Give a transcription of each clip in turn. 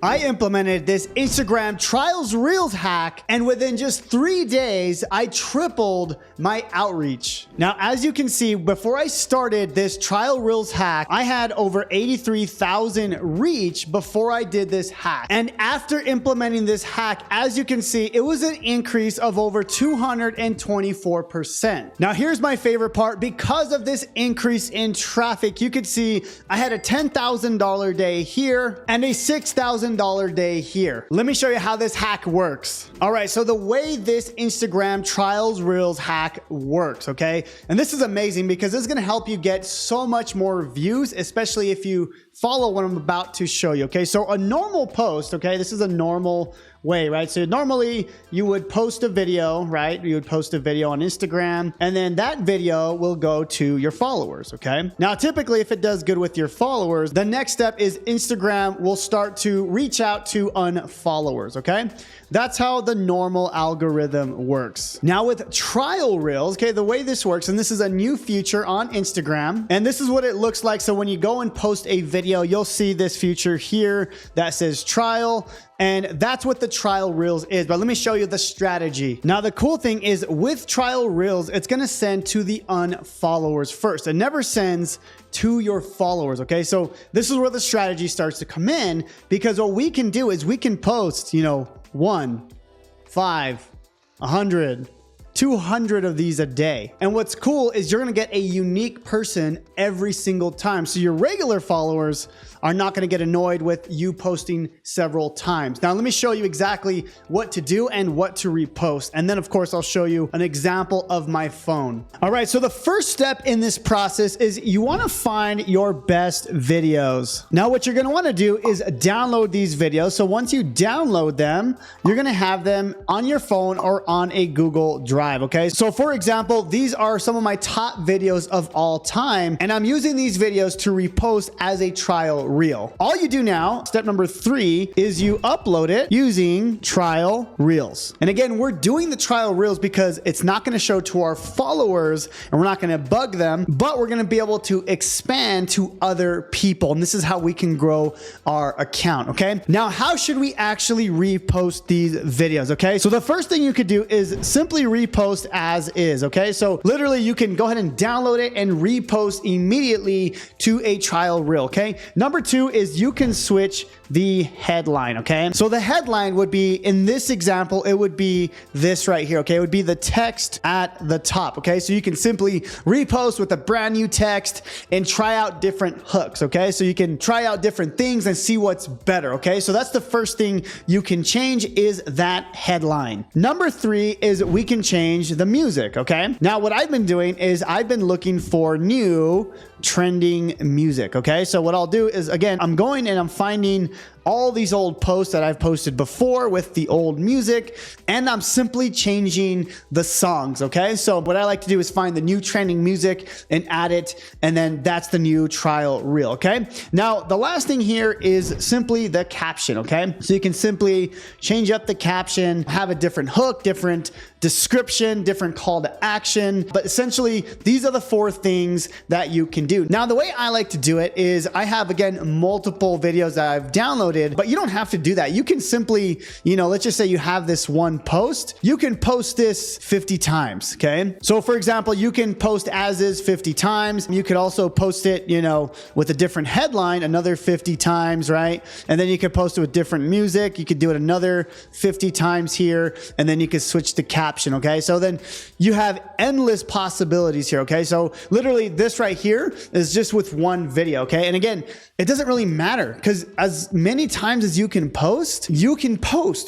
I implemented this Instagram trials reels hack, and within just 3 days, I tripled my outreach. Now, as you can see, before I started this trial reels hack, I had over 83,000 reach before I did this hack. And after implementing this hack, as you can see, it was an increase of over 224%. Now, here's my favorite part. Because of this increase in traffic, you could see I had a $10,000 day here and a $6,000 day here. Let me show you how this hack works. All right, so the way this Instagram trials reels hack works, okay? And this is amazing because this is gonna help you get so much more views, especially if you follow what I'm about to show you, okay? So a normal post, okay? This is a normal way, right? So normally you would post a video, right? You would post a video on Instagram, and then that video will go to your followers, okay? Now, typically, if it does good with your followers, the next step is Instagram will start to reach out to unfollowers, okay? That's how the normal algorithm works. Now with trial reels, okay, the way this works, and this is a new feature on Instagram, and this is what it looks like. So when you go and post a video, you'll see this feature here that says trial, and that's what the trial reels is. But let me show you the strategy. Now, the cool thing is with trial reels, it's gonna send to the unfollowers first. It never sends to your followers, okay? So this is where the strategy starts to come in, because what we can do is we can post, 1, 5, 100, 200 of these a day. And what's cool is you're gonna get a unique person every single time. So your regular followers are not gonna get annoyed with you posting several times. Now, let me show you exactly what to do and what to repost. And then of course, I'll show you an example of my phone. All right, so the first step in this process is you wanna find your best videos. Now, what you're gonna wanna do is download these videos. So once you download them, you're gonna have them on your phone or on a Google Drive, okay? So for example, these are some of my top videos of all time, and I'm using these videos to repost as a trial reel. All you do now, step number 3, is you upload it using trial reels. And again, we're doing the trial reels because it's not gonna show to our followers and we're not gonna bug them, but we're gonna be able to expand to other people. And this is how we can grow our account, okay? Now, how should we actually repost these videos, okay? So the first thing you could do is simply repost as is, okay? So literally you can go ahead and download it and repost immediately to a trial reel, okay? Number 2 is you can switch the headline, okay? So the headline would be, in this example, it would be this right here, okay? It would be the text at the top, okay? So you can simply repost with a brand new text and try out different hooks, okay? So you can try out different things and see what's better, okay? So that's the first thing you can change, is that headline. Number 3 is we can change the music, okay? Now, what I've been doing is I've been looking for new trending music, okay? So what I'll do is, again, I'm going and I'm finding all these old posts that I've posted before with the old music, and I'm simply changing the songs, okay? So what I like to do is find the new trending music and add it, and then that's the new trial reel, okay? Now, the last thing here is simply the caption, okay? So you can simply change up the caption, have a different hook, different description, different call to action, but essentially these are the 4 things that you can do. Now, the way I like to do it is I have, again, multiple videos that I've downloaded, but you don't have to do that. You can simply, let's just say you have this one post, you can post this 50 times, okay? So for example, you can post as is 50 times. You could also post it, with a different headline, another 50 times, right? And then you could post it with different music. You could do it another 50 times here, and then you could switch the caption, okay? So then you have endless possibilities here, okay? So literally this right here is just with one video, okay? And again, it doesn't really matter, because as many times as you can post,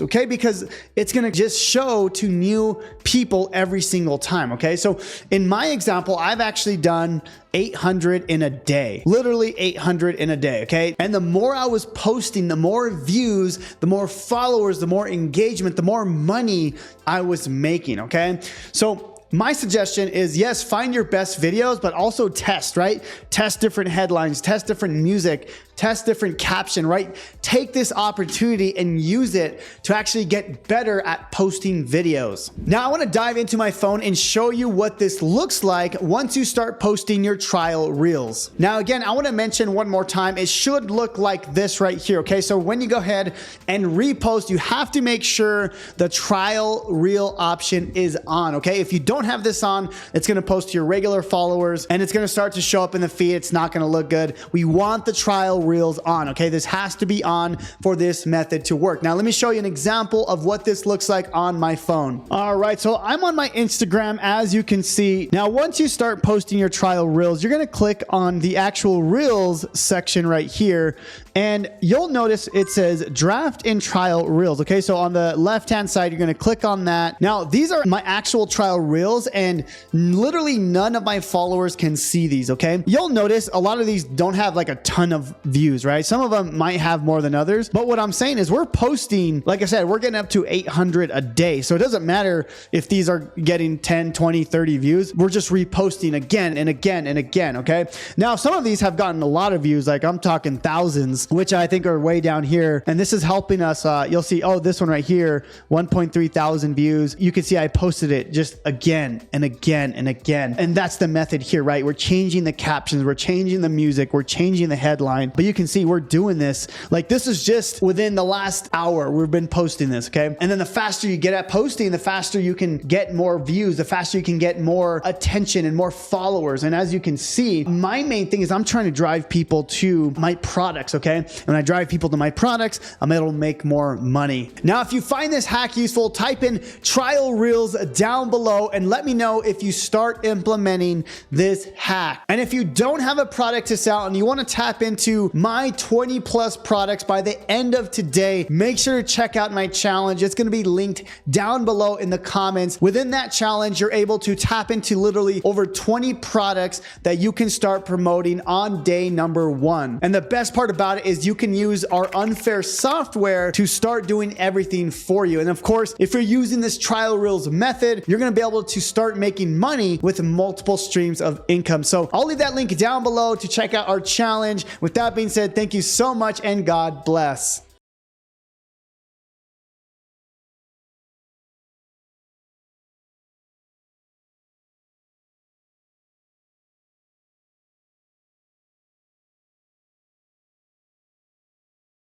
okay? Because it's gonna just show to new people every single time, okay? So in my example, I've actually done 800 in a day, literally 800 in a day, okay? And the more I was posting, the more views, the more followers, the more engagement, the more money I was making, okay? So my suggestion is, yes, find your best videos, but also test, right? Test different headlines, test different music, test different caption, right? Take this opportunity and use it to actually get better at posting videos. Now, I want to dive into my phone and show you what this looks like once you start posting your trial reels. Now, again, I want to mention one more time, it should look like this right here, okay? So when you go ahead and repost, you have to make sure the trial reel option is on, okay? If you don't have this on, it's going to post to your regular followers and it's going to start to show up in the feed. It's not going to look good. We want the trial reels on, okay? This has to be on for this method to work. Now, let me show you an example of what this looks like on my phone. All right, so I'm on my Instagram, as you can see. Now, once you start posting your trial reels, you're going to click on the actual reels section right here, and you'll notice it says draft and trial reels, okay? So on the left-hand side, you're going to click on that. Now, these are my actual trial reels, and literally none of my followers can see these, okay? You'll notice a lot of these don't have like a ton of views, right? Some of them might have more than others, but what I'm saying is we're posting, like I said, we're getting up to 800 a day. So it doesn't matter if these are getting 10, 20, 30 views. We're just reposting again and again and again, okay? Now, some of these have gotten a lot of views, like I'm talking thousands, which I think are way down here. And this is helping us. You'll see, oh, this one right here, 1.3 thousand views. You can see I posted it just again and again and again. And that's the method here, right? We're changing the captions, we're changing the music, we're changing the headline. But you can see we're doing this. Like, this is just within the last hour we've been posting this, okay? And then the faster you get at posting, the faster you can get more views, the faster you can get more attention and more followers. And as you can see, my main thing is I'm trying to drive people to my products, okay? And when I drive people to my products, I'm able to make more money. Now, if you find this hack useful, type in trial reels down below and let me know if you start implementing this hack. And if you don't have a product to sell and you want to tap into my 20 plus products by the end of today, make sure to check out my challenge. It's going to be linked down below in the comments. Within that challenge, you're able to tap into literally over 20 products that you can start promoting on day number 1. And the best part about it is you can use our unfair software to start doing everything for you. And of course, if you're using this trial reels method, you're going to be able to start making money with multiple streams of income. So I'll leave that link down below to check out our challenge. With that being said, thank you so much and God bless.